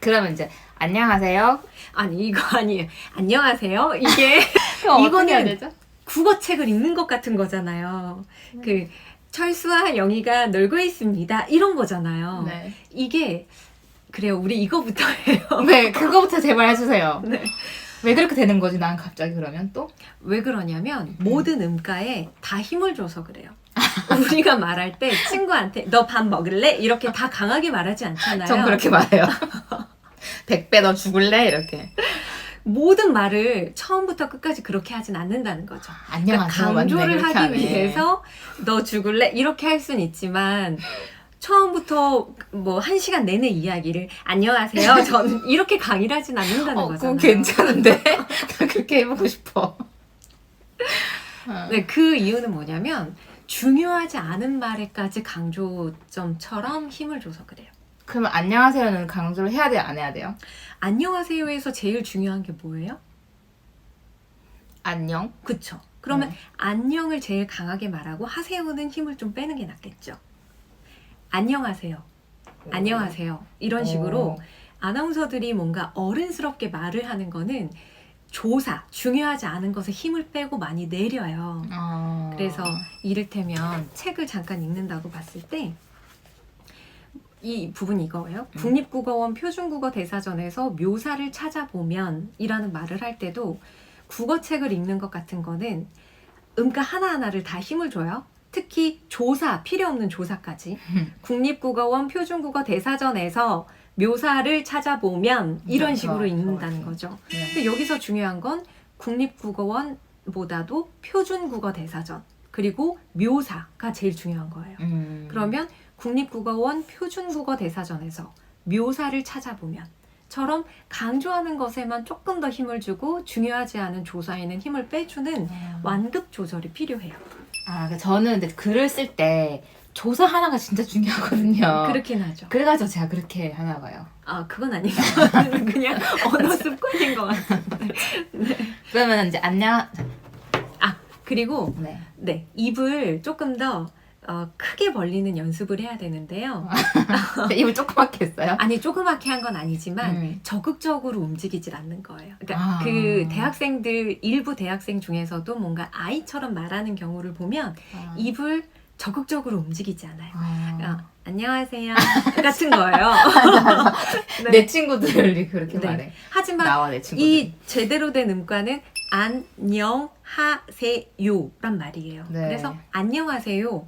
그러면 이제 안녕하세요. 아니 이거 아니에요. 안녕하세요. 이게 그럼 어떻게 해야 이거는 되죠? 국어책을 읽는 것 같은 거잖아요. 그 철수와 영희가 놀고 있습니다. 이런 거잖아요. 네. 이게 그래요. 우리 이거부터 해요. 네, 그거부터 제발 해주세요. 네. 왜 그렇게 되는 거지? 난 갑자기 그러면 또? 왜 그러냐면 모든 음가에 다 힘을 줘서 그래요. 우리가 말할 때 친구한테 너 밥 먹을래? 이렇게 다 강하게 말하지 않잖아요. 전 그렇게 말해요. 100배 너 죽을래? 이렇게. 모든 말을 처음부터 끝까지 그렇게 하진 않는다는 거죠. 안녕하세요. 강조를 맞네, 그렇게 하기 하네. 위해서 너 죽을래? 이렇게 할 수는 있지만 처음부터 뭐 1시간 내내 이야기를 안녕하세요. 저는 이렇게 강의를 하진 않는다는 거잖아요. 그건 괜찮은데? 나 그렇게 해보고 싶어. 네, 그 이유는 뭐냐면 중요하지 않은 말에까지 강조점처럼 힘을 줘서 그래요. 그러면 안녕하세요는 강조를 해야 돼요? 안 해야 돼요? 안녕하세요에서 제일 중요한 게 뭐예요? 안녕? 그쵸? 그러면 안녕을 제일 강하게 말하고 하세요는 힘을 좀 빼는 게 낫겠죠. 안녕하세요. 안녕하세요. 이런 식으로 아나운서들이 뭔가 어른스럽게 말을 하는 거는 조사, 중요하지 않은 것에 힘을 빼고 많이 내려요. 그래서 이를테면 책을 잠깐 읽는다고 봤을 때 이 부분이 이거예요. 국립국어원 표준국어 대사전에서 묘사를 찾아보면 이라는 말을 할 때도 국어책을 읽는 것 같은 거는 음가 하나하나를 다 힘을 줘요. 특히 조사, 필요 없는 조사까지. 국립국어원 표준국어 대사전에서 묘사를 찾아보면 이런 식으로 읽는다는 거죠. 근데 여기서 중요한 건 국립국어원보다도 표준국어 대사전 그리고 묘사가 제일 중요한 거예요. 그러면 국립국어원 표준국어 대사전에서 묘사를 찾아보면 처럼 강조하는 것에만 조금 더 힘을 주고 중요하지 않은 조사에는 힘을 빼주는 완급 조절이 필요해요. 저는 근데 글을 쓸 때 조사 하나가 진짜 중요하거든요. 그렇긴 하죠. 그래가지고 제가 그렇게 하나 봐요. 아, 그건 아닌 것 같아요. 그냥 언어 습관인 것 같은데. 네. 그러면 이제 안녕. 그리고 네. 네, 입을 조금 더 크게 벌리는 연습을 해야 되는데요. 입을 조그맣게 했어요? 아니, 조그맣게 한 건 아니지만 적극적으로 움직이질 않는 거예요. 그러니까 그 대학생들, 일부 대학생 중에서도 뭔가 아이처럼 말하는 경우를 보면 입을 적극적으로 움직이지 않아요. 안녕하세요 같은 거예요. 네. 내 친구들이 그렇게 네. 말해. 하지만 나와 내 친구들. 이 제대로 된 음가는 안녕하세요란 말이에요. 네. 그래서 안녕하세요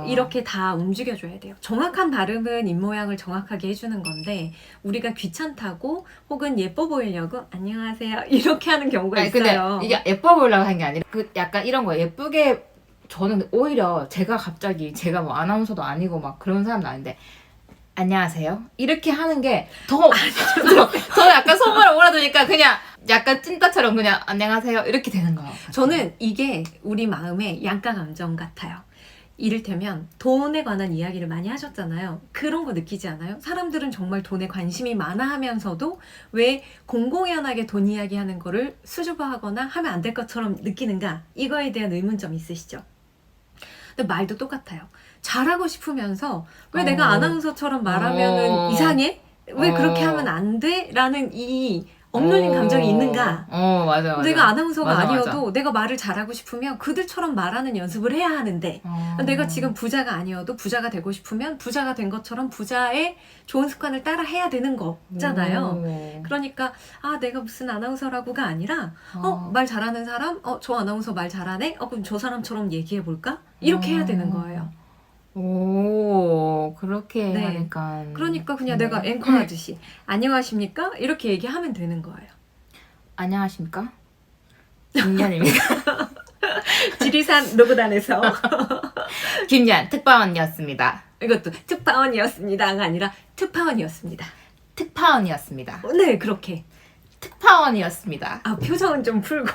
이렇게 다 움직여줘야 돼요. 정확한 발음은 입모양을 정확하게 해주는 건데 우리가 귀찮다고 혹은 예뻐 보이려고 안녕하세요 이렇게 하는 경우가 아니, 있어요. 근데 이게 예뻐 보이려고 한 게 아니라 그 약간 이런 거예요. 예쁘게 저는 오히려 제가 갑자기 제가 뭐 아나운서도 아니고 막 그런 사람도 아닌데 안녕하세요 이렇게 하는 게 더 약간 손발을 몰아두니까 그냥 약간 찐따처럼 그냥 안녕하세요 이렇게 되는 거예요. 저는 이게 우리 마음의 양가 감정 같아요. 이를테면 돈에 관한 이야기를 많이 하셨잖아요. 그런 거 느끼지 않아요? 사람들은 정말 돈에 관심이 많아 하면서도 왜 공공연하게 돈 이야기하는 거를 수줍어하거나 하면 안 될 것처럼 느끼는가? 이거에 대한 의문점 있으시죠? 근데 말도 똑같아요. 잘하고 싶으면서 왜 내가 아나운서처럼 말하면은 이상해? 왜 그렇게 하면 안 돼? 라는 이 억눌린 감정이 있는가? 맞아. 내가 아나운서가 맞아, 아니어도 맞아. 내가 말을 잘하고 싶으면 그들처럼 말하는 연습을 해야 하는데 내가 지금 부자가 아니어도 부자가 되고 싶으면 부자가 된 것처럼 부자의 좋은 습관을 따라 해야 되는 거잖아요. 그러니까 내가 무슨 아나운서라고가 아니라 말 잘하는 사람? 저 아나운서 말 잘하네? 그럼 저 사람처럼 얘기해볼까? 이렇게 해야 되는 거예요. 그렇게 네. 하니까. 그러니까 그냥 내가 앵커 하듯이 안녕하십니까? 이렇게 얘기하면 되는 거예요. 안녕하십니까? 김연입니다. 지리산 노고단에서 김연 특파원이었습니다. 이것도 특파원이었습니다가 아니라 특파원이었습니다. 특파원이었습니다. 네, 그렇게. 특파원이었습니다. 표정은 좀 풀고.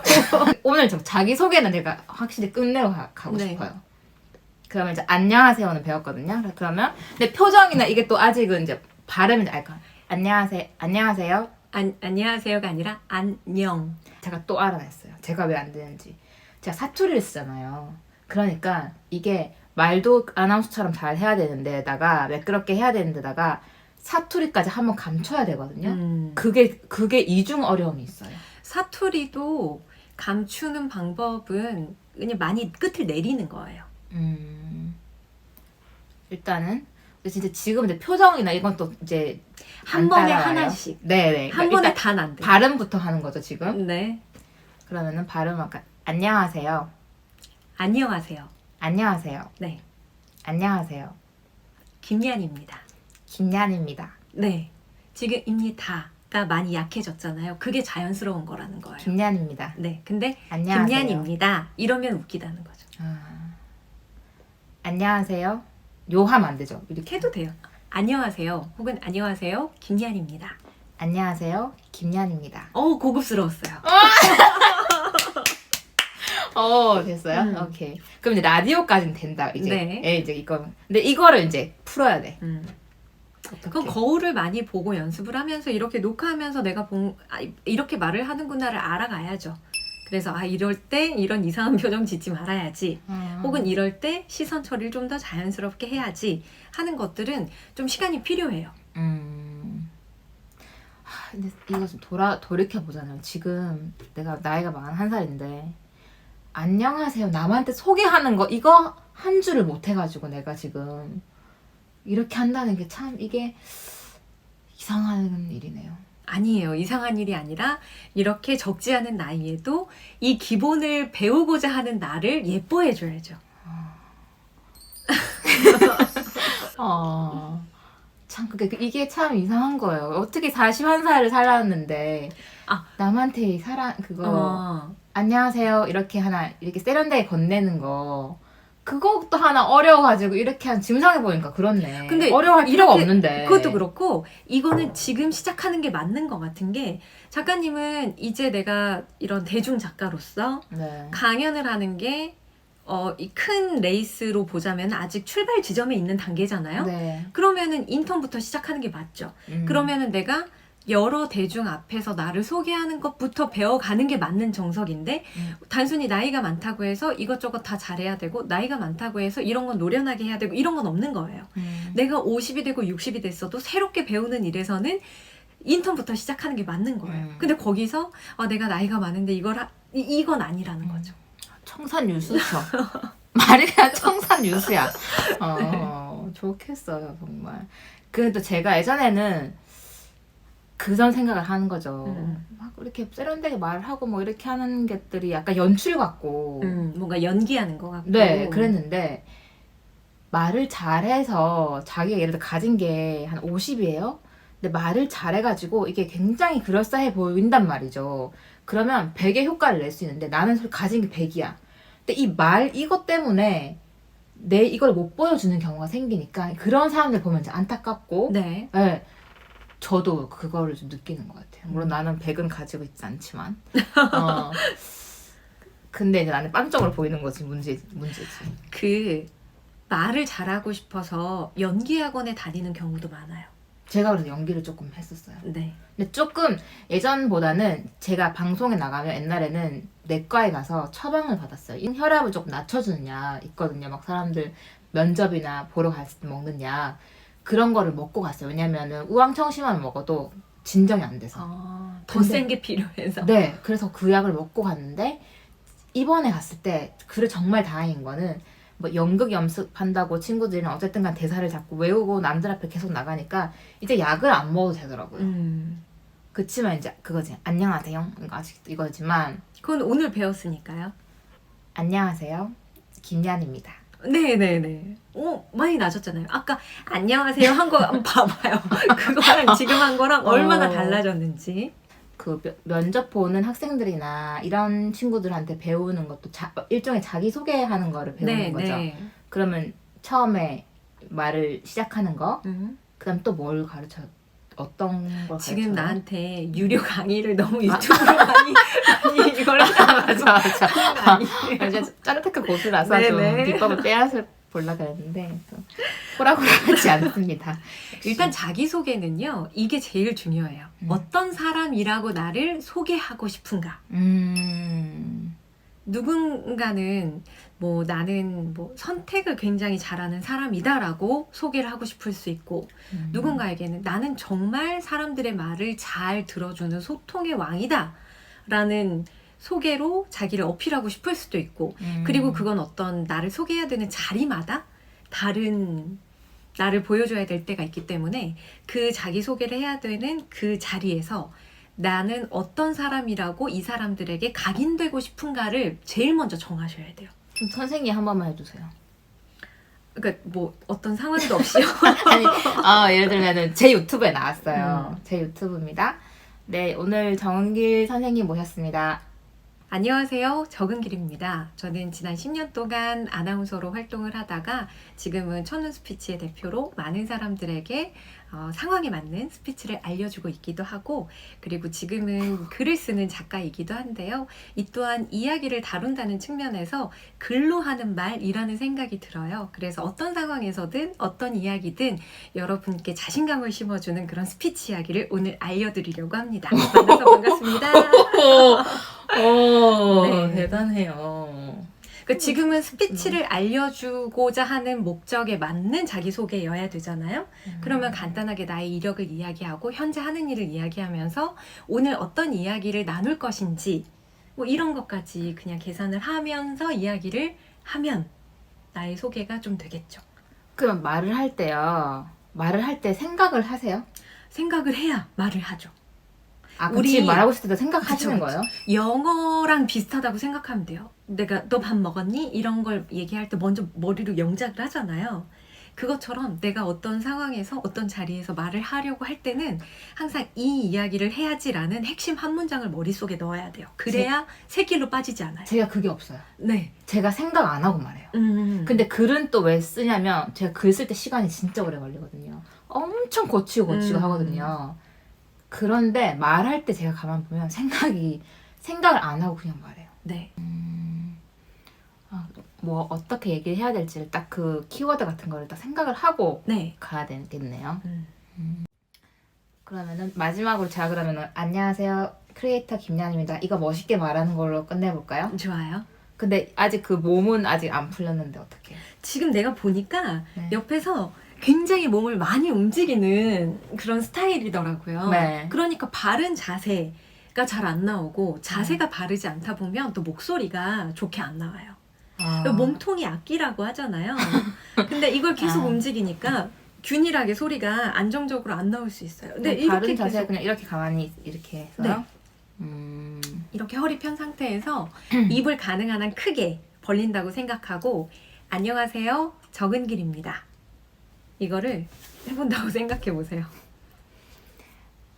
오늘 좀 자기소개는 내가 확실히 끝내고 가고 네. 싶어요. 그러면 이제 안녕하세요는 배웠거든요. 그러면 근데 표정이나 이게 또 아직은 이제 발음이 알 거야. 안녕하세요. 안녕하세요가 아니라 안녕. 제가 또 알아냈어요. 제가 왜 안 되는지. 제가 사투리를 쓰잖아요. 그러니까 이게 말도 아나운서처럼 잘 해야 되는데다가 매끄럽게 해야 되는데다가 사투리까지 한번 감춰야 되거든요. 음. 그게 이중 어려움이 있어요. 사투리도 감추는 방법은 그냥 많이 끝을 내리는 거예요. 일단은 진짜 지금 이제 표정이나 이건 또 이제 한 안 번에 따라와요. 하나씩. 네네. 한 그러니까 번에 일단 다는 안 돼. 발음부터 하는 거죠 지금. 네. 그러면은 발음 아까 안녕하세요. 안녕하세요. 안녕하세요. 네. 안녕하세요. 김얀입니다. 김얀입니다. 네. 지금 입니다가 많이 약해졌잖아요. 그게 자연스러운 거라는 거예요. 김얀입니다. 네. 근데 안녕하세요. 김얀입니다. 이러면 웃기다는 거죠. 안녕하세요. 요 하면 안 되죠. 이렇게 해도 돼요. 안녕하세요. 혹은 안녕하세요. 김얀입니다. 안녕하세요. 김얀입니다. 고급스러웠어요. 됐어요? 오케이. 그럼 이제 라디오까지는 된다. 이제. 네. 예, 이제 이거. 근데 이거를 이제 풀어야 돼. 그럼 거울을 많이 보고 연습을 하면서 이렇게 녹화하면서 내가 이렇게 말을 하는구나를 알아가야죠. 그래서 이럴 때 이런 이상한 표정 짓지 말아야지. 혹은 이럴 때 시선 처리를 좀 더 자연스럽게 해야지 하는 것들은 좀 시간이 필요해요. 근데 이거 좀 돌이켜 보잖아요. 지금 내가 나이가 41살인데 안녕하세요 남한테 소개하는 거 이거 한 줄을 못 해가지고 내가 지금 이렇게 한다는 게 참 이게 이상한 일이네요. 아니에요. 이상한 일이 아니라 이렇게 적지 않은 나이에도 이 기본을 배우고자 하는 나를 예뻐해 줘야죠. 참 이게 참 이상한 거예요. 어떻게 41살을 살았는데 남한테 그거 안녕하세요 이렇게 이렇게 세련되게 건네는 거 그것도 하나 어려워가지고 이렇게 지금 생각해보니까 그렇네. 근데 어려워할 필요가 없는데. 그것도 그렇고 이거는 지금 시작하는 게 맞는 것 같은 게 작가님은 이제 내가 이런 대중 작가로서 네. 강연을 하는 게 이 큰 레이스로 보자면 아직 출발 지점에 있는 단계잖아요. 네. 그러면은 인턴부터 시작하는 게 맞죠. 그러면은 내가 여러 대중 앞에서 나를 소개하는 것부터 배워가는 게 맞는 정석인데 단순히 나이가 많다고 해서 이것저것 다 잘해야 되고 나이가 많다고 해서 이런 건 노련하게 해야 되고 이런 건 없는 거예요. 내가 50이 되고 60이 됐어도 새롭게 배우는 일에서는 인턴부터 시작하는 게 맞는 거예요. 근데 거기서 내가 나이가 많은데 이건 아니라는 거죠. 청산유수죠. 말이 그냥 청산유수야. 좋겠어요 정말. 그래도 제가 예전에는 그전 생각을 하는 거죠. 막 이렇게 세련되게 말을 하고 뭐 이렇게 하는 것들이 약간 연출 같고 뭔가 연기하는 것 같고 네 그랬는데 말을 잘해서 자기가 예를 들어 가진 게 한 50이에요. 근데 말을 잘해가지고 이게 굉장히 그럴싸해 보인단 말이죠. 그러면 100의 효과를 낼 수 있는데 나는 가진 게 100이야. 근데 이것 때문에 이걸 못 보여주는 경우가 생기니까 그런 사람들 보면 이제 안타깝고 네. 네. 저도 그거를 좀 느끼는 것 같아요. 물론 나는 100은 가지고 있지 않지만 근데 이제 나는 빵점으로 보이는 거지 문제지. 그 말을 잘하고 싶어서 연기 학원에 다니는 경우도 많아요. 제가 그래서 연기를 조금 했었어요. 네. 근데 조금 예전보다는 제가 방송에 나가면 옛날에는 내과에 가서 처방을 받았어요. 혈압을 조금 낮춰주는 약 있거든요. 막 사람들 면접이나 보러 갔을 때 먹는 약 그런 거를 먹고 갔어요. 왜냐면은 우황청심환 먹어도 진정이 안 돼서. 더 센 게 필요해서. 네. 그래서 그 약을 먹고 갔는데 이번에 갔을 때 그래 정말 다행인 거는 뭐 연극 연습한다고 친구들이랑 어쨌든 간 대사를 자꾸 외우고 남들 앞에 계속 나가니까 이제 약을 안 먹어도 되더라고요. 그치만 이제 그거지. 안녕하세요. 아직도 이거지만 그건 오늘 배웠으니까요. 안녕하세요. 김얀입니다. 네네네. 많이 나아졌잖아요. 아까 안녕하세요 한 거 한번 봐봐요. 그거랑 지금 한 거랑 얼마나 달라졌는지. 그 면접 보는 학생들이나 이런 친구들한테 배우는 것도 일종의 자기소개하는 거를 배우는 거죠. 그러면 처음에 말을 시작하는 거, 그다음 또 뭘 가르쳐요? 어떤 걸 지금 가르쳐요? 나한테 유료 강의를 너무 유튜브로 많이 이걸 맞아. 아니에요. 이제 짜르테크 고수라서 네네. 좀 비법을 빼앗을 보려고 했는데 호락호락하지 않습니다. 일단 자기소개는요. 이게 제일 중요해요. 어떤 사람이라고 나를 소개하고 싶은가. 누군가는 뭐 나는 뭐 선택을 굉장히 잘하는 사람이다라고 소개를 하고 싶을 수 있고 누군가에게는 나는 정말 사람들의 말을 잘 들어주는 소통의 왕이다 라는 소개로 자기를 어필하고 싶을 수도 있고 그리고 그건 어떤 나를 소개해야 되는 자리마다 다른 나를 보여줘야 될 때가 있기 때문에 그 자기소개를 해야 되는 그 자리에서 나는 어떤 사람이라고 이 사람들에게 각인되고 싶은가를 제일 먼저 정하셔야 돼요. 그럼 선생님 한 번만 해주세요. 그러니까 뭐 어떤 상관도 없이요. 아니, 예를 들면은 제 유튜브에 나왔어요. 제 유튜브입니다. 네, 오늘 정은길 선생님 모셨습니다. 안녕하세요. 적은길입니다. 저는 지난 10년 동안 아나운서로 활동을 하다가 지금은 천운 스피치의 대표로 많은 사람들에게 상황에 맞는 스피치를 알려주고 있기도 하고 그리고 지금은 글을 쓰는 작가이기도 한데요. 이 또한 이야기를 다룬다는 측면에서 글로 하는 말이라는 생각이 들어요. 그래서 어떤 상황에서든 어떤 이야기든 여러분께 자신감을 심어주는 그런 스피치 이야기를 오늘 알려드리려고 합니다. 만나서 반갑습니다. 오, 네. 대단해요. 그러니까 지금은 스피치를 알려주고자 하는 목적에 맞는 자기소개여야 되잖아요. 그러면 간단하게 나의 이력을 이야기하고 현재 하는 일을 이야기하면서 오늘 어떤 이야기를 나눌 것인지 뭐 이런 것까지 그냥 계산을 하면서 이야기를 하면 나의 소개가 좀 되겠죠. 그럼 말을 할 때요. 말을 할 때 생각을 하세요? 생각을 해야 말을 하죠. 아, 우리- 지금 말하고 있을 때도 생각하시는 그쵸, 거예요? 영어랑 비슷하다고 생각하면 돼요. 내가 너 밥 먹었니? 이런 걸 얘기할 때 먼저 머리로 영작을 하잖아요. 그것처럼 내가 어떤 상황에서 어떤 자리에서 말을 하려고 할 때는 항상 이 이야기를 해야지라는 핵심 한 문장을 머릿속에 넣어야 돼요. 그래야 새길로 빠지지 않아요. 제가 그게 없어요. 네. 제가 생각 안 하고 말해요. 근데 글은 또 왜 쓰냐면 제가 글 쓸 때 시간이 진짜 오래 걸리거든요. 엄청 고치고 하거든요. 그런데 말할 때 제가 가만 보면 생각을 안 하고 그냥 말해요. 네. 뭐 어떻게 얘기를 해야 될지를 딱 그 키워드 같은 거를 딱 생각을 하고 네. 가야 되겠네요. 음. 그러면은 마지막으로 제가 그러면은 안녕하세요 크리에이터 김연입니다. 이거 멋있게 말하는 걸로 끝내볼까요? 좋아요. 근데 아직 그 몸은 아직 안 풀렸는데 어떡해? 지금 내가 보니까 네. 옆에서 굉장히 몸을 많이 움직이는 그런 스타일이더라고요. 네. 그러니까 바른 자세가 잘 안 나오고 자세가 바르지 않다 보면 또 목소리가 좋게 안 나와요. 아. 몸통이 악기라고 하잖아요. 근데 이걸 계속 아. 움직이니까 균일하게 소리가 안정적으로 안 나올 수 있어요. 근데 다른 이렇게 자세 계속 그냥 이렇게 가만히 이렇게 해서요? 네. 이렇게 허리 편 상태에서 입을 가능한 한 크게 벌린다고 생각하고 안녕하세요. 적은길입니다. 이거를 해본다고 생각해 보세요.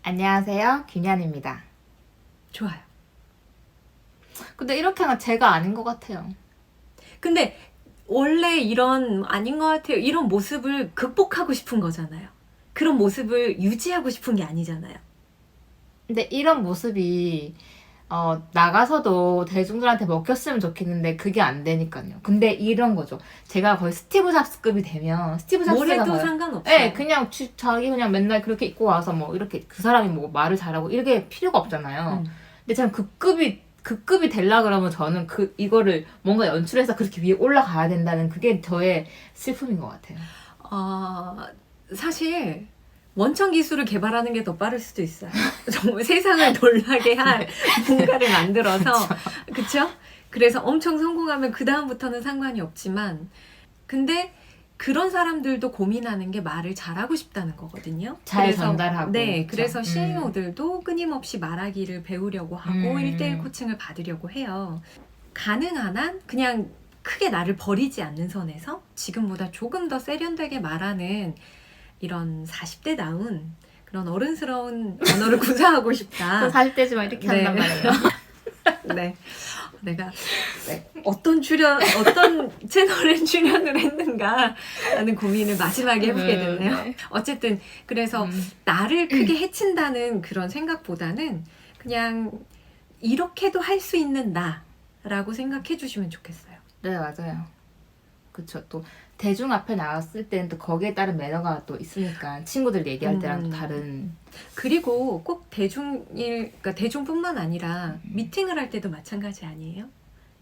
안녕하세요 김연입니다. 좋아요. 근데 이렇게 하면 제가 아닌 것 같아요. 근데 원래 이런 아닌 것 같아요. 이런 모습을 극복하고 싶은 거잖아요. 그런 모습을 유지하고 싶은 게 아니잖아요. 근데 이런 모습이 나가서도 대중들한테 먹혔으면 좋겠는데 그게 안 되니까요. 근데 이런 거죠. 제가 거의 스티브 잡스급이 되면 스티브 잡스가 뭐래도 뭐예요? 상관없어요. 네, 그냥 자기 그냥 맨날 그렇게 입고 와서 뭐 이렇게 그 사람이 뭐 말을 잘하고 이렇게 필요가 없잖아요. 근데 저는 그 급이 되려 그러면 저는 이거를 뭔가 연출해서 그렇게 위에 올라가야 된다는 그게 저의 슬픔인 것 같아요. 사실 원천 기술을 개발하는 게 더 빠를 수도 있어요. 정말 세상을 놀라게 할 뭔가를 만들어서 그쵸? 그래서 엄청 성공하면 그 다음부터는 상관이 없지만 근데 그런 사람들도 고민하는 게 말을 잘하고 싶다는 거거든요. 잘 전달하고. 네, 그쵸? 그래서 CEO들도 끊임없이 말하기를 배우려고 하고 1대1 코칭을 받으려고 해요. 가능한 한 그냥 크게 나를 버리지 않는 선에서 지금보다 조금 더 세련되게 말하는 이런 40대다운 그런 어른스러운 언어를 구사하고 싶다. 40대지만 이렇게 네. 한단 말이에요. 네. 내가 어떤 채널에 출연을 했는가 하는 고민을 마지막에 해보게 됐네요. 네. 어쨌든 그래서 나를 크게 해친다는 그런 생각보다는 그냥 이렇게도 할 수 있는 나라고 생각해 주시면 좋겠어요. 네, 맞아요. 그쵸. 또 대중 앞에 나왔을 때는 또 거기에 따른 매너가 또 있으니까 친구들 얘기할 때랑 또 다른. 그리고 꼭 그러니까 대중뿐만 아니라 미팅을 할 때도 마찬가지 아니에요?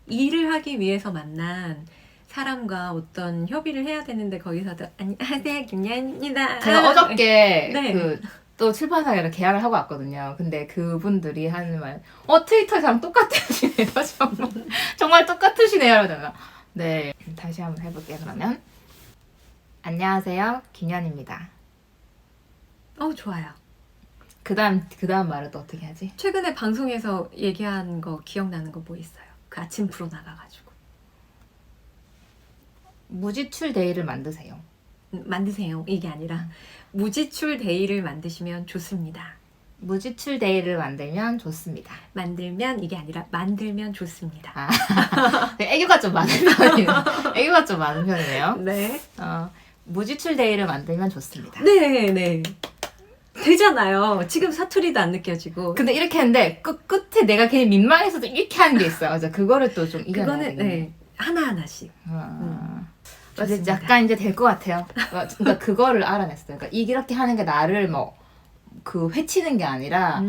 일을 하기 위해서 만난 사람과 어떤 협의를 해야 되는데 거기서도 안녕하세요 김연입니다. 제가 어저께 네. 또 출판사랑 계약을 하고 왔거든요. 근데 그분들이 하는 말, 트위터랑 똑같으시네요. 정말 똑같으시네요. 이러다가. 네, 다시 한번 해볼게요. 그러면 안녕하세요, 김연입니다. 좋아요. 그다음 말은 또 어떻게 하지? 최근에 방송에서 얘기한 거 기억나는 거 뭐 있어요? 그 아침 프로 나가가지고 무지출 데이를 만드세요. 만드세요. 이게 아니라 무지출 데이를 만드시면 좋습니다. 무지출 데이를 만들면 좋습니다. 만들면 이게 아니라 만들면 좋습니다. 애교가 좀 많은 편이에요. 애교가 좀 많은 편이네요. 네. 무지출 데이를 만들면 좋습니다. 네. 되잖아요. 지금 사투리도 안 느껴지고. 근데 이렇게 했는데 끝에 내가 괜히 민망해서도 이렇게 하는 게 있어요. 그래서 그거를 또 좀 이겨내야 그거는 되겠네. 하나하나씩. 이제 약간 이제 될 것 같아요. 그러니까 그거를 알아냈어요. 그러니까 이렇게 하는 게 나를 회치는 게 아니라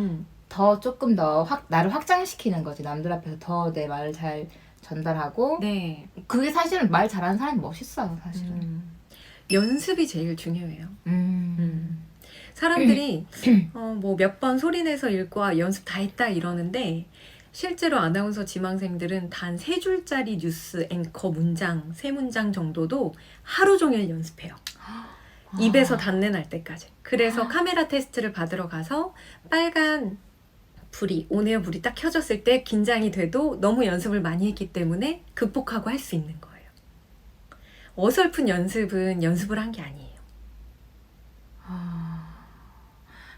더 조금 더 나를 확장시키는 거지. 남들 앞에서 더 내 말을 잘 전달하고. 네. 그게 사실은 말 잘하는 사람이 멋있어요. 사실은. 연습이 제일 중요해요. 사람들이 뭐 몇 번 소리내서 읽고 연습 다 했다 이러는데 실제로 아나운서 지망생들은 단 3줄짜리 뉴스 앵커 문장, 3문장 정도도 하루 종일 연습해요. 입에서 단내 날 때까지. 그래서 카메라 테스트를 받으러 가서 빨간 불이, 온에어 불이 딱 켜졌을 때 긴장이 돼도 너무 연습을 많이 했기 때문에 극복하고 할 수 있는 거예요. 어설픈 연습은 연습을 한 게 아니에요.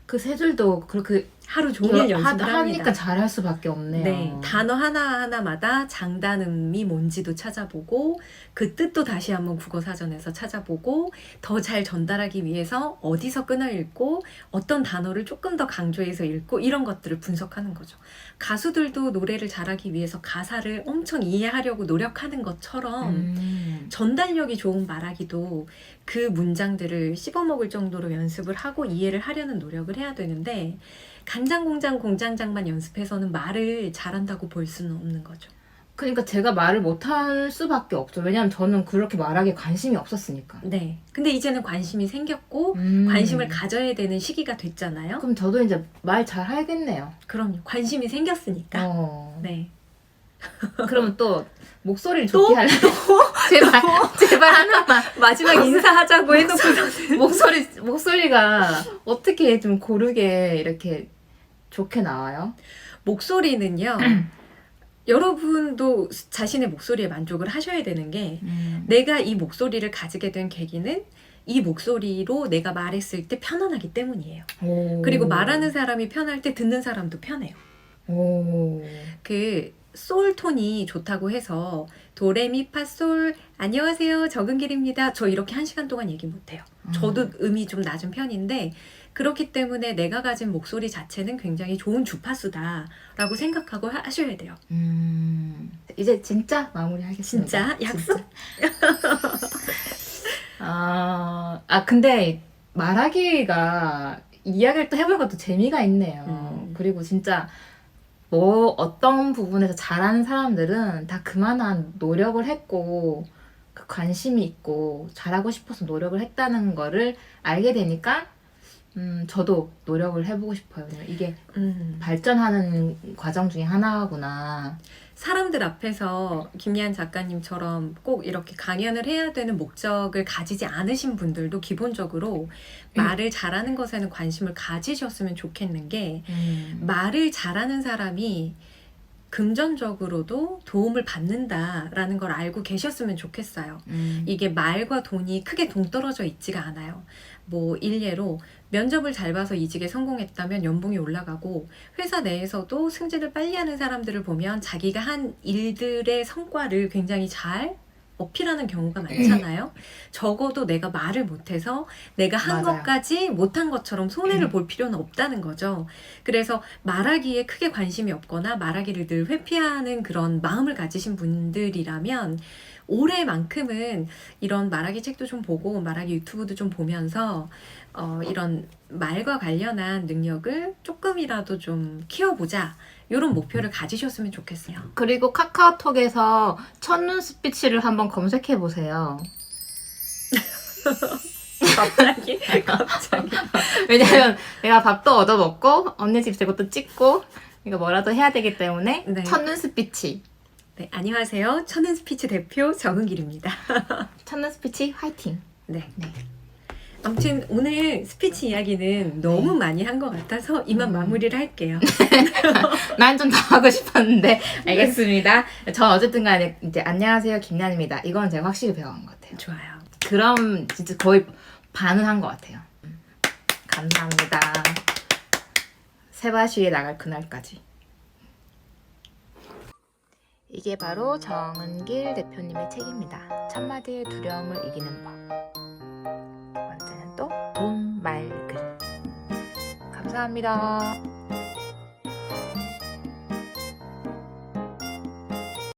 그 세 줄도 그렇게 하루 종일 연습을 하니까 합니다. 잘할 수밖에 없네요. 네, 단어 하나하나마다 장단음이 뭔지도 찾아보고 그 뜻도 다시 한번 국어사전에서 찾아보고 더 잘 전달하기 위해서 어디서 끊어 읽고 어떤 단어를 조금 더 강조해서 읽고 이런 것들을 분석하는 거죠. 가수들도 노래를 잘하기 위해서 가사를 엄청 이해하려고 노력하는 것처럼 전달력이 좋은 말하기도 그 문장들을 씹어먹을 정도로 연습을 하고 이해를 하려는 노력을 해야 되는데 간장공장 공장장만 연습해서는 말을 잘한다고 볼 수는 없는 거죠. 그러니까 제가 말을 못할 수밖에 없죠. 왜냐면 저는 그렇게 말하기에 관심이 없었으니까. 네. 근데 이제는 관심이 생겼고 관심을 가져야 되는 시기가 됐잖아요. 그럼 저도 이제 말 잘하겠네요. 그럼요. 관심이 생겼으니까. 네. 그러면 또 목소리를 좋게 하려고 제발 하나만 마지막 인사하자고 해놓고서는 목소리가 어떻게 좀 고르게 이렇게 좋게 나와요? 목소리는요. 여러분도 자신의 목소리에 만족을 하셔야 되는 게 내가 이 목소리를 가지게 된 계기는 이 목소리로 내가 말했을 때 편안하기 때문이에요. 그리고 말하는 사람이 편할 때 듣는 사람도 편해요. 그 솔톤이 좋다고 해서 도레미파솔 안녕하세요 적은길입니다. 저 이렇게 1시간 동안 얘기 못해요. 저도 음이 좀 낮은 편인데 그렇기 때문에 내가 가진 목소리 자체는 굉장히 좋은 주파수다라고 생각하고 하셔야 돼요. 이제 진짜 마무리하겠습니다. 진짜? 약속? 근데 말하기가 이야기를 또 해보는 것도 재미가 있네요. 그리고 진짜 어떤 부분에서 잘하는 사람들은 다 그만한 노력을 했고 그 관심이 있고 잘하고 싶어서 노력을 했다는 거를 알게 되니까 저도 노력을 해보고 싶어요. 이게 발전하는 과정 중에 하나구나. 사람들 앞에서 김리안 작가님처럼 꼭 이렇게 강연을 해야 되는 목적을 가지지 않으신 분들도 기본적으로 말을 잘하는 것에는 관심을 가지셨으면 좋겠는 게 말을 잘하는 사람이 금전적으로도 도움을 받는다라는 걸 알고 계셨으면 좋겠어요. 이게 말과 돈이 크게 동떨어져 있지가 않아요. 뭐 일례로 면접을 잘 봐서 이직에 성공했다면 연봉이 올라가고 회사 내에서도 승진을 빨리 하는 사람들을 보면 자기가 한 일들의 성과를 굉장히 잘 어필하는 경우가 많잖아요. 적어도 내가 말을 못해서 내가 한 맞아요. 것까지 못한 것처럼 손해를 볼 필요는 없다는 거죠. 그래서 말하기에 크게 관심이 없거나 말하기를 늘 회피하는 그런 마음을 가지신 분들이라면 올해만큼은 이런 말하기 책도 좀 보고 말하기 유튜브도 좀 보면서 이런 말과 관련한 능력을 조금이라도 좀 키워보자. 이런 목표를 가지셨으면 좋겠어요. 그리고 카카오톡에서 첫눈 스피치를 한번 검색해 보세요. 갑자기? 왜냐면 내가 밥도 얻어 먹고 언니 집 이것도 찍고 이거 뭐라도 해야 되기 때문에 네. 첫눈 스피치. 네, 안녕하세요. 천은 스피치 대표 정은길입니다. 첫눈 스피치 화이팅. 네. 네. 아무튼 오늘 스피치 이야기는 너무 많이 한 것 같아서 이만 마무리를 할게요. 난 좀 더 하고 싶었는데 알겠습니다. 전 어쨌든 간에 이제 안녕하세요 김난입니다. 이건 제가 확실히 배워간 것 같아요. 좋아요. 그럼 진짜 거의 반은 한 것 같아요. 감사합니다. 세바시에 나갈 그날까지. 이게 바로 정은길 대표님의 책입니다. 첫마디의 두려움을 이기는 법. 두 번째는 또 돈, 말, 글. 감사합니다.